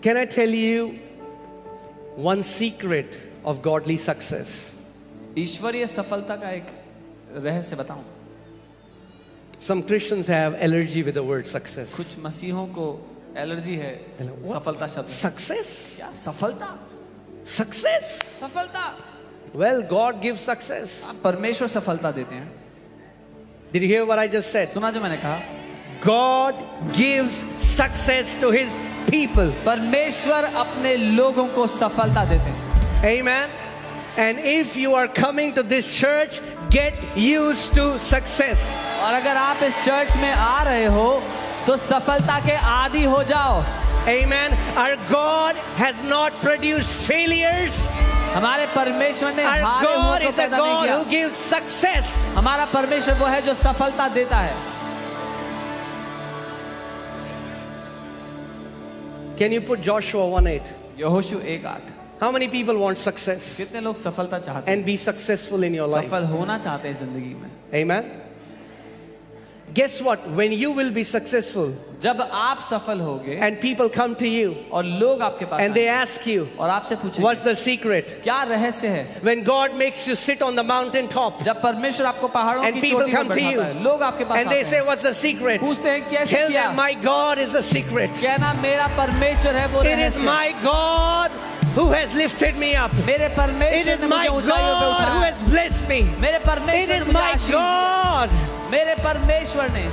Can I tell you one secret of godly success? ईश्वरीय सफलता का एक रहस्य बताऊं। Some Christians have allergy with the word success. कुछ मसीहों को एलर्जी है सफलता शब्द। Success? क्या सफलता? Success? सफलता? Well, God gives success. परमेश्वर सफलता देते हैं। Did you hear what I just said? सुना जो मैंने कहा? God gives success to His people. परमेश्वर अपने लोगों को सफलता देते हैं। Amen. And if you are coming to this church, get used to success. और अगर आप इस चर्च में आ रहे हो तो सफलता के आदी हो जाओ। Amen. Our God has not produced failures. हमारे परमेश्वर ने Our हारे हुओं God को is a पैदा नहीं God किया। who gives success. हमारा परमेश्वर वो है जो सफलता देता है। Can you put Joshua 1:8? यहोशू 1:8। How many people want success कितने लोग सफलता चाहते हैं? and be successful in your life? सफल होना चाहते हैं जिंदगी में। Amen. Guess what? When you will be successful जब आप सफल होगे and people come to you और लोग आपके पास and they आएंगे ask you, और आपसे पूछेंगे what's the secret? क्या रहस्य है? When God makes you sit on the mountain top जब परमेश्वर आपको पहाड़ों and की people चोटी पर come to you बैठाता है, लोग आपके पास and they आते say, हैं, what's the secret? पूछते हैं कैसे Tell किया? them, my God is a secret. कहना मेरा परमेश्वर है वो It is रहस्य। my God who has lifted me up. मेरे It परमेश्वर is ने my मुझे ऊंचाइयों पे God who उठाया। has blessed me. मेरे It परमेश्वर ने is मुझे my आशीष दी। God. मेरे परमेश्वर ने।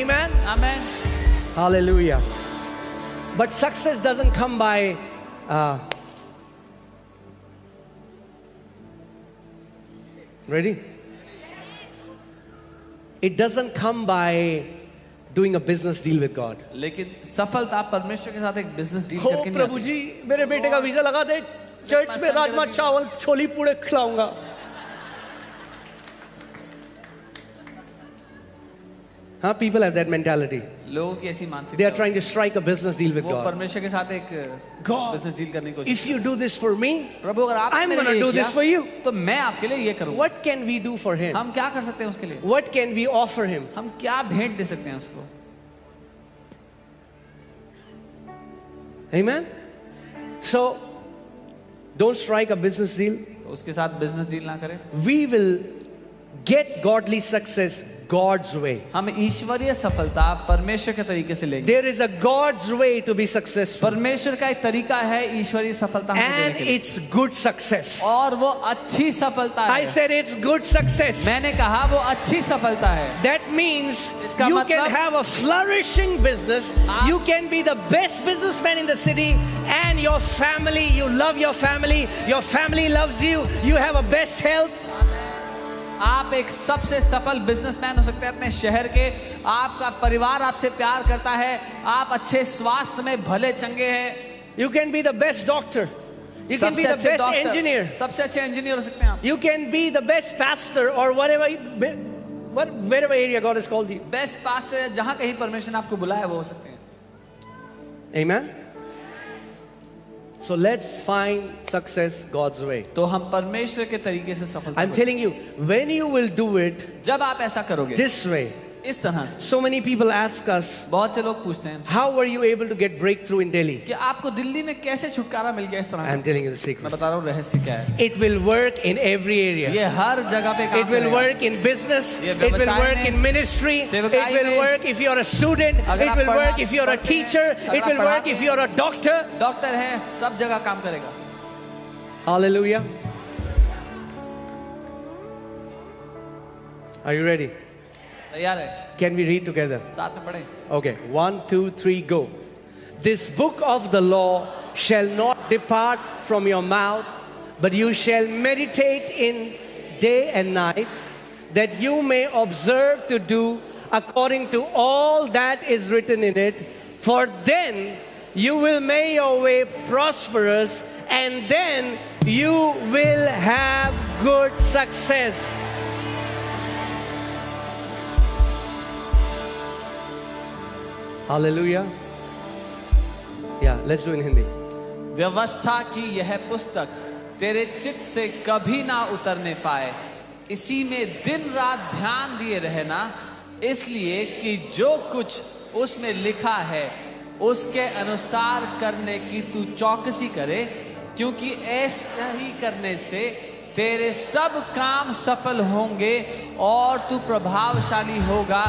Amen. Amen. Hallelujah. But success doesn't come by ready? It doesn't come by doing a business deal with God. लेकिन सफलता परमेश्वर के साथ एक बिजनेस डील हो करके नहीं प्रभु आती। जी मेरे बेटे का वीजा लगा दे, चर्च में राजमा चावल छोली पूड़े खिलाऊंगा। Huh? People have that mentality. लोगों की ऐसी मानसिकता They are trying to strike a business deal with वो God. परमेश्वर के साथ एक God, बिजनेस डील करने की कोशिश if you do this for me, प्रभु अगर आप I'm मेरे gonna लिए do किया, this for you. तो मैं आपके लिए ये करूँगा। What can we do for him? हम क्या कर सकते हैं उसके लिए? What can we offer him? हम क्या भेंट दे सकते हैं उसको? Amen? So, don't strike a business deal. तो उसके साथ बिजनेस डील ना करें। We will get godly success God's way. हम ईश्वरीय सफलता परमेश्वर के तरीके से लेंगे। There is a God's way to be successful. परमेश्वर का एक तरीका है ईश्वरीय सफलता हमको देने And के लिए। it's good success. और वो अच्छी सफलता I है। said it's good success. मैंने कहा वो अच्छी सफलता है। That means इसका you मतलब- can have a flourishing business. आप- You can be the best businessman in the city, and your family, you love your family loves you, you have a best health. आप एक सबसे सफल businessman हो सकते हैं अपने शहर के। आपका परिवार आपसे प्यार करता है। आप अच्छे स्वास्थ्य में भले चंगे हैं। You can be the best doctor. You can be सबसे the अच्छे best डॉक्टर, engineer. सबसे अच्छे इंजीनियर हो सकते हैं आप। You can be the best pastor or wherever area God has called you. Best pastor जहां कहीं परमेश्वर ने आपको बुलाया वो हो सकते हैं। Amen. So let's find success God's way. तो हम परमेश्वर के तरीके से सफलता I'm telling you, when you will do it जब आप ऐसा करोगे this way, इस तरह से, so many people ask us, बहुत से लोग पूछते हैं how were you able to get breakthrough in Delhi? कि आपको दिल्ली में कैसे छुटकारा मिल गया इस तरह I'm से? telling you the मैं secret. बता रहा हूँ रहस्य क्या है। It will work in every area. ये हर जगह पे काम It will करेगा। work in business. ये It will व्यवसाय work में, in ministry. It सेवकाई will में, work if you're a student. अगर It आप will work पढ़ा- if you're a पढ़ते हैं, teacher. अगर It आप will work पढ़ाते if हैं, you're a doctor. डॉक्टर है, सब जगह काम करेगा। Hallelujah. Are you ready? तैयार है? Can we read together? साथ में पढ़े। Okay, 1, 2, 3, go. This book of the law shall not depart from your mouth, but you shall meditate in day and night, that you may observe to do according to all that is written in it. For then you will make your way prosperous, and then you will have good success. Hallelujah. Yeah, let's do it in Hindi. व्यवस्था की यह पुस्तक तेरे चित्त से कभी ना उतरने पाए, इसी में दिन रात ध्यान दिए रहना, इसलिए कि जो कुछ उसमें लिखा है उसके अनुसार करने की तू चौकसी करे, क्योंकि ऐसा ही करने से तेरे सब काम सफल होंगे और तू प्रभावशाली होगा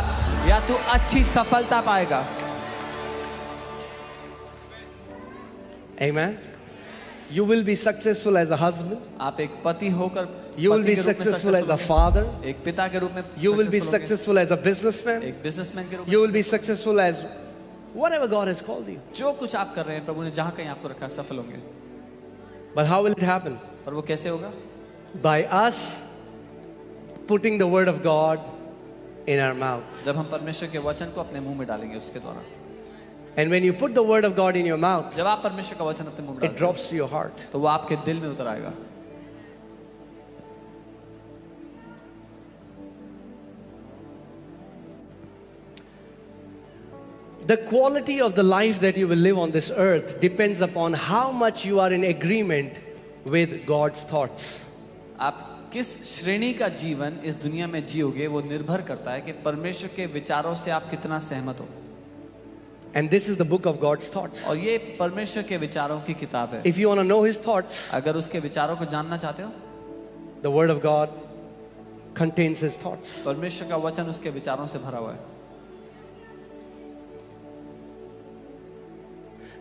या तू अच्छी सफलता पाएगा। Amen. You will be successful as a husband. आप एक पति होकर You will पति be के रूप में successful as a successful father. होंगे, एक पिता के रूप में You will be successful होंगे, successful as a businessman. एक बिजनेसमैन के रूप You में। will be successful as whatever God has called you. जो कुछ आप कर रहे हैं प्रभु ने जहां कहीं आपको रखा सफल होंगे। But how will it happen? पर वो कैसे होगा? By us putting the word of God in our mouth. जब हम परमेश्वर के वचन को अपने मुंह में डालेंगे उसके द्वारा। And when you put the word of God in your mouth, जब आप परमेश्वर का वचन अपने मुंह में it डालते हैं drops to your heart. तो वो आपके दिल में उतर आएगा। The quality of the life that you will live on this earth depends upon how much you are in agreement with God's thoughts. आप किस श्रेणी का जीवन इस दुनिया में जियोगे वो निर्भर करता है कि परमेश्वर के विचारों से आप कितना सहमत हो। And this is the book of God's thoughts. और ये परमेश्वर के विचारों की किताब है। If you want to know his thoughts, अगर उसके विचारों को जानना चाहते हो, the word of God contains his thoughts. परमेश्वर का वचन उसके विचारों से भरा हुआ है।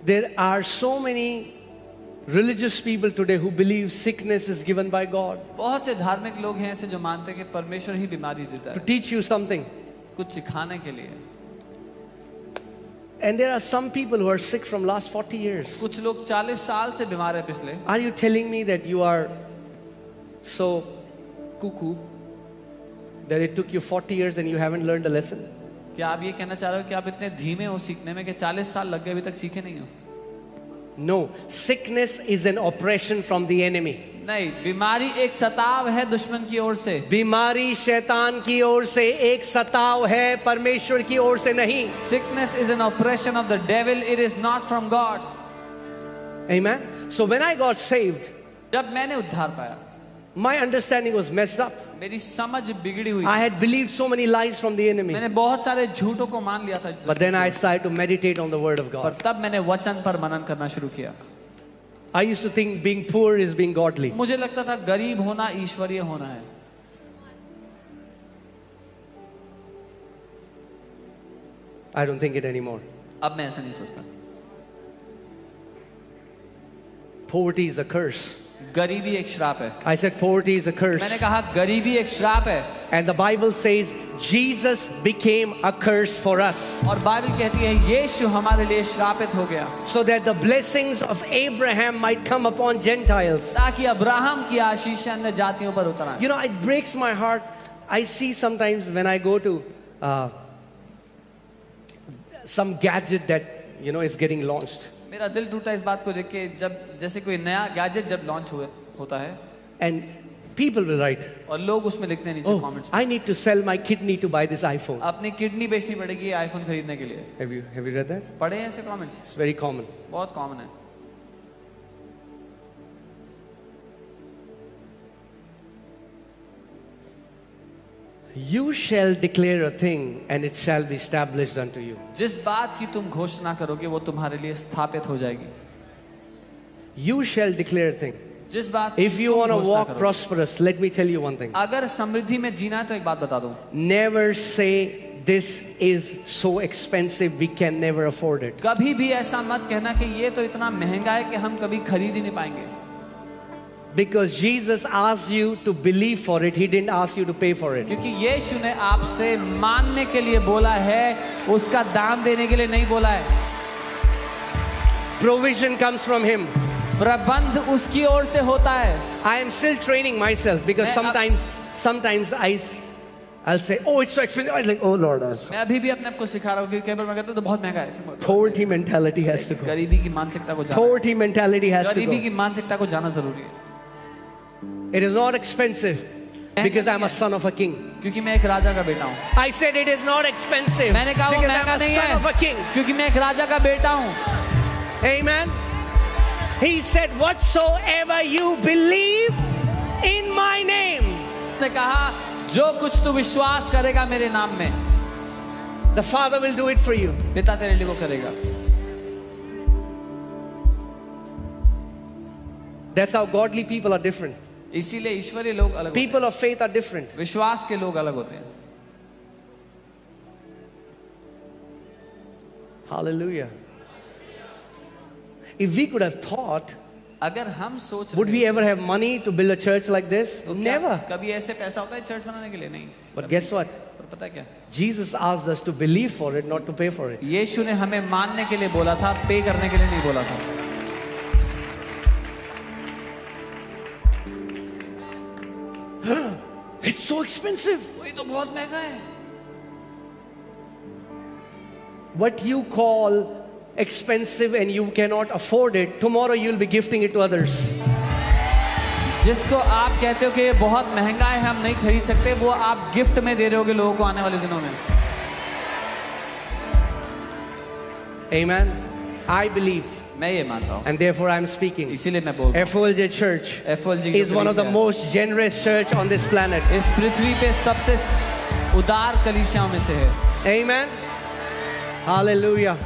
There are so many religious people today who believe sickness is given by God बहुत से धार्मिक लोग हैं ऐसे जो मानते हैं कि परमेश्वर ही बीमारी देता to है teach you something. कुछ सिखाने के लिए। And there are some people who are sick from last 40 years. कुछ लोग 40 साल से बीमार है पिछले। Are you telling me that you are so cuckoo that it took you 40 years and you haven't learned the lesson? क्या आप ये कहना चाह रहे हो कि आप इतने धीमे हो सीखने में कि 40 साल लग गए अभी तक सीखे नहीं हो? No, sickness is an oppression from the enemy. नहीं, बीमारी एक सताव है दुश्मन की ओर से। बीमारी शैतान की ओर से एक सताव है, परमेश्वर की ओर से नहीं। Sickness is an oppression of the devil, it is not from God. Amen. So when I got saved, जब मैंने उद्धार पाया, my understanding was messed up. मेरी समझ बिगड़ी हुई। I had believed so many lies from the enemy. मैंने बहुत सारे झूठों को मान लिया था। But then I started to meditate on the word of पर God. तब मैंने वचन पर मनन करना शुरू किया। I used to think being poor is being godly. मुझे लगता था गरीब होना ईश्वरीय होना है। I don't think it anymore. अब मैं ऐसा नहीं सोचता। Poverty is a curse. गरीबी एक श्राप है। I said poverty is a curse. मैंने कहा गरीबी एक श्राप है। And the Bible says Jesus became a curse for us. और बाइबल कहती है यीशु हमारे लिए श्रापित हो गया So that the blessings of Abraham might come upon Gentiles. ताकि अब्राहम की आशीष अन्य जातियों पर उतर आए। You know, it breaks my heart. I see sometimes when I go to some gadget that, you know, is getting launched. मेरा दिल टूटा इस बात को देख के जब जैसे कोई नया गैजेट जब लॉन्च होता है And people will write, और लोग उसमें लिखते हैं नीचे oh, comments I need to sell my kidney to buy this iPhone. अपनी किडनी बेचनी पड़ेगी आईफोन खरीदने के लिए। Have you read that? पढ़े हैं ऐसे कमेंट्स? It's very common. बहुत कॉमन है। You shall declare a thing and it shall be established unto you. जिस बात की तुम घोषणा करोगे वो तुम्हारे लिए स्थापित हो जाएगी। You shall declare a thing. जिस बात की If you तुम want to घोषणा walk करोगे। prosperous, let me tell you one thing. अगर समृद्धि में जीना है तो एक बात बता दूं, Never say this is so expensive we can never afford it. कभी भी ऐसा मत कहना कि ये तो इतना महंगा है कि हम कभी खरीद ही नहीं पाएंगे। Because Jesus asked you to believe for it, He didn't ask you to pay for it. क्योंकि यीशु ने आपसे मानने के लिए बोला है, उसका दाम देने के लिए नहीं बोला है। Provision comes from Him. प्रबंध उसकी ओर से होता है। I am still training myself because sometimes I'll say, oh, it's so expensive. I'm like, oh Lord. मैं अभी भी अपने आप को सिखा रहा हूँ कि कई बार मैं कहता हूँ तो बहुत महंगा है। Poverty mentality has to go. गरीबी की मानसिकता को जाना। Poverty mentality has to गरीबी go. की मानसिकता को जाना जरूरी है। It is not expensive because I'm a son of a king. क्योंकि मैं एक राजा का बेटा हूँ। I said it is not expensive मैंने कहा वो because महंगा I'm a नहीं son of a है king. क्योंकि मैं एक राजा का बेटा हूँ। Amen. He said, whatsoever you believe in my name. उसने कहा जो कुछ तू विश्वास करेगा मेरे नाम में, The Father will do it for you. पिता तेरे लिए वो करेगा। That's how godly people are different. इसीलिए ईश्वरीय लोग अलग होते People of faith are different. हैं। विश्वास के लोग अलग होते हैं। Hallelujah. If we could have thought, अगर हम सोच would we ever have money to build a church like this? तो क्या Never. कभी ऐसे पैसा होता है चर्च बनाने के लिए? नहीं। But guess what? पर पता है क्या? Jesus asked us to believe for it, not to pay for it. यीशु ने हमें मानने के लिए बोला था, पे करने के लिए नहीं बोला था। It's so expensive. ये तो बहुत महंगा है। What you call expensive and you cannot afford it, tomorrow you'll be gifting it to others. जिसको आप कहते हो कि ये बहुत महंगा है, हम नहीं खरीद सकते, वो आप गिफ्ट में दे रहे होगे लोगों को आने वाले दिनों में। Amen. I believe, मैं ये मानता हूँ, and therefore I'm speaking. इसीलिए मैं बोल रहा हूँ। FOLJ Church FOLJ is one of the most generous church on this planet. इस पृथ्वी पे सबसे उदार कलीसियाओं में से है। Amen. Hallelujah.